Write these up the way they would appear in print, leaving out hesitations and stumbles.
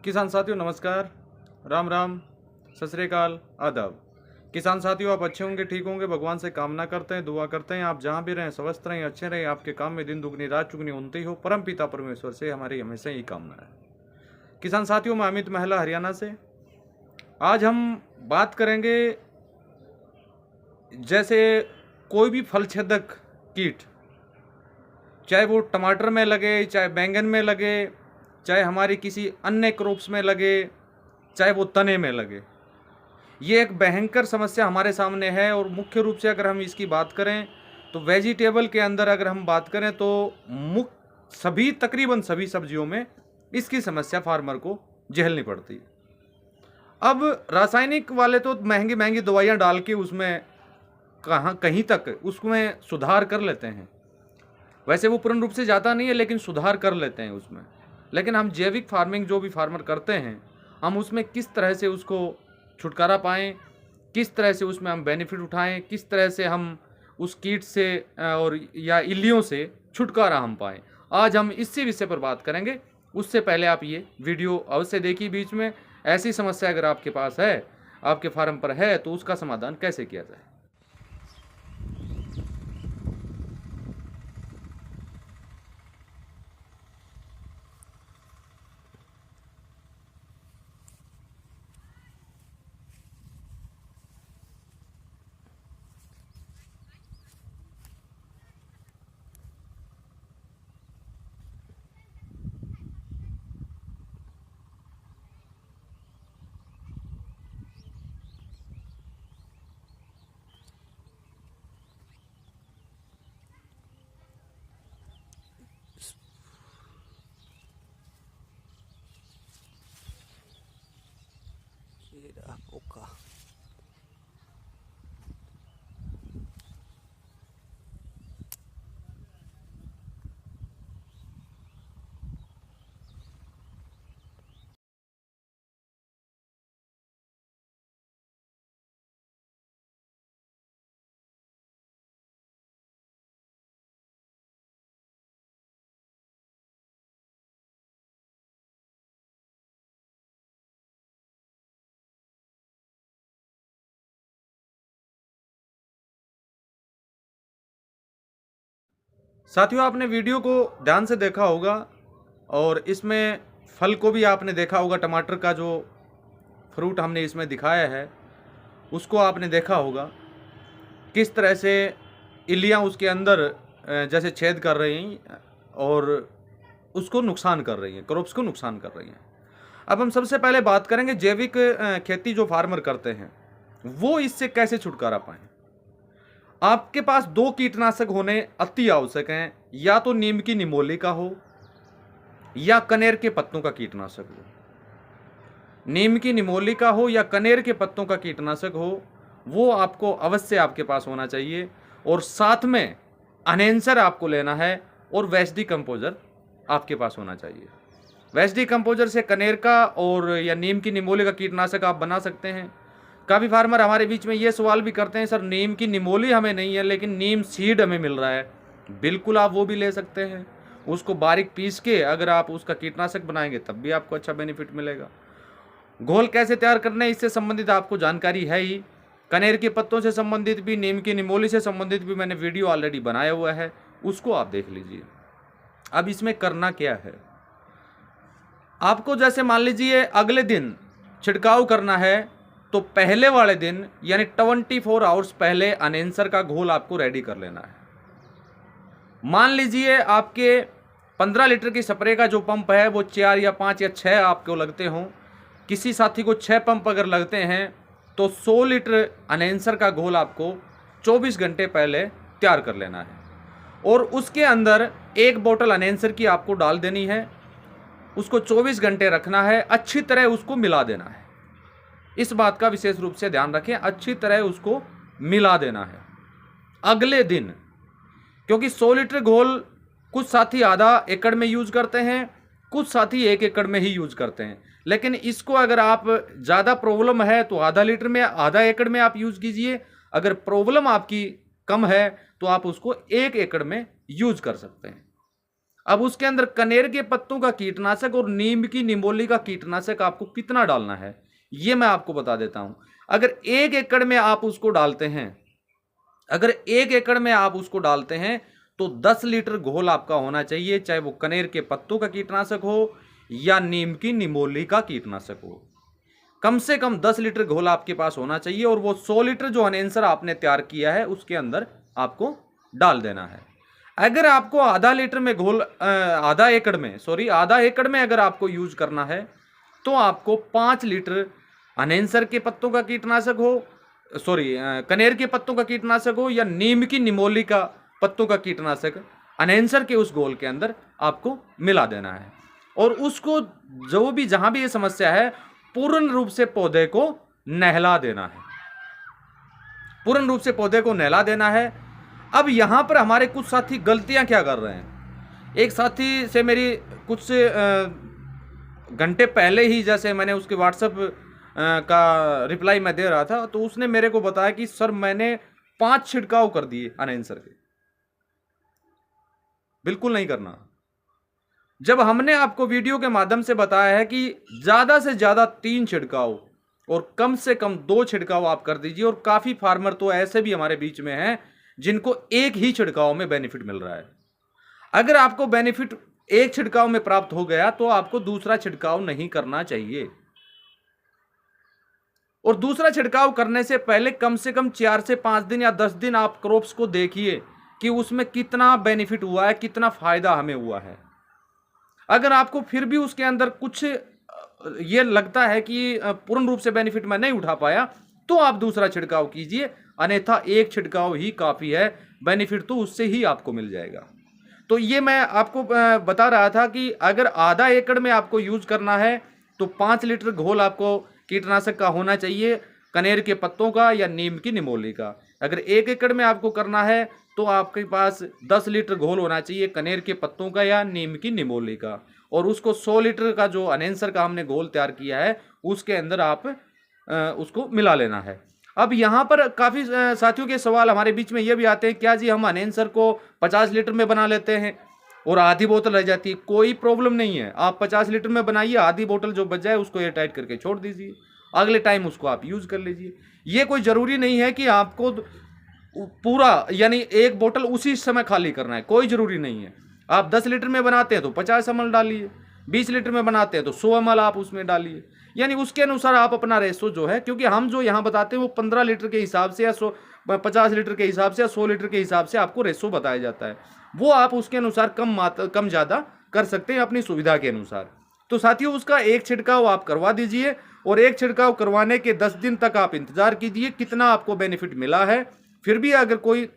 किसान साथियों नमस्कार, राम राम, सत श्री अकाल, आदाब। किसान साथियों आप अच्छे होंगे, ठीक होंगे, भगवान से कामना करते हैं, दुआ करते हैं आप जहाँ भी रहें स्वस्थ रहें, अच्छे रहें, आपके काम में दिन दुगनी रात चुगनी उन्नति हो, परम पिता परमेश्वर से हमारी हमेशा ही कामना है। किसान साथियों मैं अमित महला हरियाणा से। आज हम बात करेंगे जैसे कोई भी फल छेदक कीट, चाहे वो टमाटर में लगे, चाहे बैंगन में लगे, चाहे हमारी किसी अन्य क्रॉप्स में लगे, चाहे वो तने में लगे, ये एक भयंकर समस्या हमारे सामने है। और मुख्य रूप से अगर हम इसकी बात करें तो वेजिटेबल के अंदर अगर हम बात करें तो तकरीबन सभी सब्जियों में इसकी समस्या फार्मर को झेलनी पड़ती है। अब रासायनिक वाले तो महंगी महंगी दवाइयाँ डाल के उसमें कहीं तक उसमें सुधार कर लेते हैं, वैसे वो पूर्ण रूप से जाता नहीं है लेकिन सुधार कर लेते हैं उसमें। लेकिन हम जैविक फार्मिंग जो भी फार्मर करते हैं, हम उसमें किस तरह से उसको छुटकारा पाएँ, किस तरह से उसमें हम बेनिफिट उठाएं, किस तरह से हम उस कीट से और या इल्लियों से छुटकारा हम पाएँ, आज हम इसी विषय पर बात करेंगे। उससे पहले आप ये वीडियो अवश्य देखिए। बीच में ऐसी समस्या अगर आपके पास है, आपके फार्म पर है, तो उसका समाधान कैसे किया जाए। ओका साथियों आपने वीडियो को ध्यान से देखा होगा और इसमें फल को भी आपने देखा होगा। टमाटर का जो फ्रूट हमने इसमें दिखाया है उसको आपने देखा होगा, किस तरह से इल्लियाँ उसके अंदर जैसे छेद कर रही हैं और उसको नुकसान कर रही हैं, क्रॉप्स को नुकसान कर रही हैं। अब हम सबसे पहले बात करेंगे जैविक खेती जो फार्मर करते हैं वो इससे कैसे छुटकारा पाएं। आपके पास दो कीटनाशक होने अति आवश्यक हैं, या तो नीम की निमोली का हो या कनेर के पत्तों का कीटनाशक हो। नीम की निमोली का हो या कनेर के पत्तों का कीटनाशक हो, वो आपको अवश्य आपके पास होना चाहिए। और साथ में अनेंसर आपको लेना है और वेस्ट डिकम्पोजर आपके पास होना चाहिए। वेस्ट डिकम्पोजर से कनेर का और या नीम की निमोली का कीटनाशक आप बना सकते हैं। काफ़ी फार्मर हमारे बीच में ये सवाल भी करते हैं, सर नीम की निमोली हमें नहीं है लेकिन नीम सीड हमें मिल रहा है। बिल्कुल आप वो भी ले सकते हैं, उसको बारीक पीस के अगर आप उसका कीटनाशक बनाएंगे तब भी आपको अच्छा बेनिफिट मिलेगा। घोल कैसे तैयार करना है इससे संबंधित आपको जानकारी है ही। कनेर के पत्तों से संबंधित भी, नीम की निमोली से संबंधित भी मैंने वीडियो ऑलरेडी बनाया हुआ है, उसको आप देख लीजिए। अब इसमें करना क्या है, आपको जैसे मान लीजिए अगले दिन छिड़काव करना है तो पहले वाले दिन यानी 24 आवर्स पहले अनेंसर का घोल आपको रेडी कर लेना है। मान लीजिए आपके 15 लीटर की स्प्रे का जो पंप है वो 4 या 5 या 6 आपको लगते हों, किसी साथी को 6 पंप अगर लगते हैं तो 100 लीटर अनेंसर का घोल आपको 24 घंटे पहले तैयार कर लेना है। और उसके अंदर एक बोतल अनेंसर की आपको डाल देनी है, उसको 24 घंटे रखना है, अच्छी तरह उसको मिला देना है। इस बात का विशेष रूप से ध्यान रखें, अच्छी तरह उसको मिला देना है अगले दिन। क्योंकि 100 लीटर घोल कुछ साथी आधा एकड़ में यूज करते हैं, कुछ साथी 1 एकड़ में ही यूज करते हैं। लेकिन इसको अगर आप ज़्यादा प्रॉब्लम है तो आधा लीटर में, आधा एकड़ में आप यूज कीजिए। अगर प्रॉब्लम आपकी कम है तो आप उसको 1 एकड़ में यूज कर सकते हैं। अब उसके अंदर कनेर के पत्तों का कीटनाशक और नीम की निमोली का कीटनाशक आपको कितना डालना है ये मैं आपको बता देता हूं। अगर 1 एकड़ में आप उसको डालते हैं, अगर 1 एकड़ में आप उसको डालते हैं तो 10 लीटर घोल आपका होना चाहिए, चाहे वो कनेर के पत्तों का कीटनाशक हो या नीम की निमोली का कीटनाशक हो। कम से कम 10 लीटर घोल आपके पास होना चाहिए और वो 100 लीटर जो अनेंसर आपने तैयार किया है उसके अंदर आपको डाल देना है। अगर आपको आधा लीटर में घोल आधा एकड़ में अगर आपको यूज करना है तो आपको 5 लीटर अनेंसर के पत्तों का कीटनाशक हो, कनेर के पत्तों का कीटनाशक हो या नीम की निमोली का पत्तों का कीटनाशक अनेंसर के उस घोल के अंदर आपको मिला देना है और उसको जो भी जहां भी ये समस्या है पूर्ण रूप से पौधे को नहला देना है, पूर्ण रूप से पौधे को नहला देना है। अब यहां पर हमारे कुछ साथी गलतियां क्या कर रहे हैं, एक साथी से मेरी कुछ घंटे पहले ही जैसे मैंने उसके व्हाट्सएप का रिप्लाई मैं दे रहा था तो उसने मेरे को बताया कि सर मैंने 5 छिड़काव कर दिए अनेंसर के। बिल्कुल नहीं करना। जब हमने आपको वीडियो के माध्यम से बताया है कि ज्यादा से ज्यादा 3 छिड़काव और कम से कम 2 छिड़काव आप कर दीजिए, और काफी फार्मर तो ऐसे भी हमारे बीच में हैं जिनको एक ही छिड़काव में बेनिफिट मिल रहा है। अगर आपको बेनिफिट एक छिड़काव में प्राप्त हो गया तो आपको दूसरा छिड़काव नहीं करना चाहिए, और दूसरा छिड़काव करने से पहले कम से कम 4 से 5 दिन या 10 दिन आप क्रॉप्स को देखिए कि उसमें कितना बेनिफिट हुआ है, कितना फायदा हमें हुआ है। अगर आपको फिर भी उसके अंदर कुछ ये लगता है कि पूर्ण रूप से बेनिफिट मैं नहीं उठा पाया तो आप दूसरा छिड़काव कीजिए, अन्यथा एक छिड़काव ही काफी है, बेनिफिट तो उससे ही आपको मिल जाएगा। तो ये मैं आपको बता रहा था कि अगर आधा एकड़ में आपको यूज करना है तो 5 लीटर घोल आपको कीटनाशक का होना चाहिए, कनेर के पत्तों का या नीम की निमोली का। अगर 1 एकड़ में आपको करना है तो आपके पास 10 लीटर घोल होना चाहिए कनेर के पत्तों का या नीम की निमोली का, और उसको 100 लीटर का जो अनेंसर का हमने घोल तैयार किया है उसके अंदर आप उसको मिला लेना है। अब यहाँ पर काफ़ी साथियों के सवाल हमारे बीच में ये भी आते हैं, क्या जी हम अनेंसर को 50 लीटर में बना लेते हैं और आधी बोतल रह जाती है। कोई प्रॉब्लम नहीं है, आप 50 लीटर में बनाइए, आधी बोतल जो बच जाए उसको एयर टाइट करके छोड़ दीजिए, अगले टाइम उसको आप यूज कर लीजिए। ये कोई जरूरी नहीं है कि आपको पूरा यानी एक बोतल उसी समय खाली करना है, कोई जरूरी नहीं है। आप 10 लीटर में बनाते हैं तो 50 ml डालिए, 20 लीटर में बनाते हैं तो 100 ml आप उसमें डालिए, यानी उसके अनुसार आप अपना रेशो जो है, क्योंकि हम जो यहाँ बताते हैं वो 15 लीटर के हिसाब से या 50 लीटर के हिसाब से या 100 लीटर के हिसाब से आपको रेशो बताया जाता है, वो आप उसके अनुसार कम ज़्यादा कर सकते हैं अपनी सुविधा के अनुसार। तो साथियों उसका एक छिड़काव आप करवा दीजिए, और एक छिड़काव करवाने के 10 दिन तक आप इंतजार कीजिए कितना आपको बेनिफिट मिला है। फिर भी अगर कोई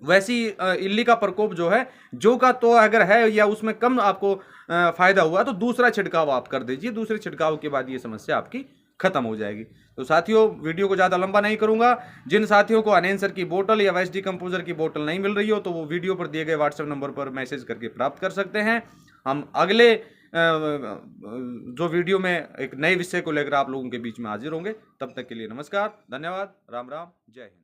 वैसी इल्ली का प्रकोप जो है जो का तो अगर है या उसमें कम आपको फायदा हुआ तो दूसरा छिड़काव आप कर दीजिए, दूसरे छिड़काव के बाद ये समस्या आपकी खत्म हो जाएगी। तो साथियों वीडियो को ज़्यादा लंबा नहीं करूंगा। जिन साथियों को अनेंसर की बोतल या वेस्ट डिकम्पोजर की बोतल नहीं मिल रही हो तो वो वीडियो पर दिए गए व्हाट्सएप नंबर पर मैसेज करके प्राप्त कर सकते हैं। हम अगले जो वीडियो में एक नए विषय को लेकर आप लोगों के बीच में हाजिर होंगे। तब तक के लिए नमस्कार, धन्यवाद, राम राम, जय हिंद।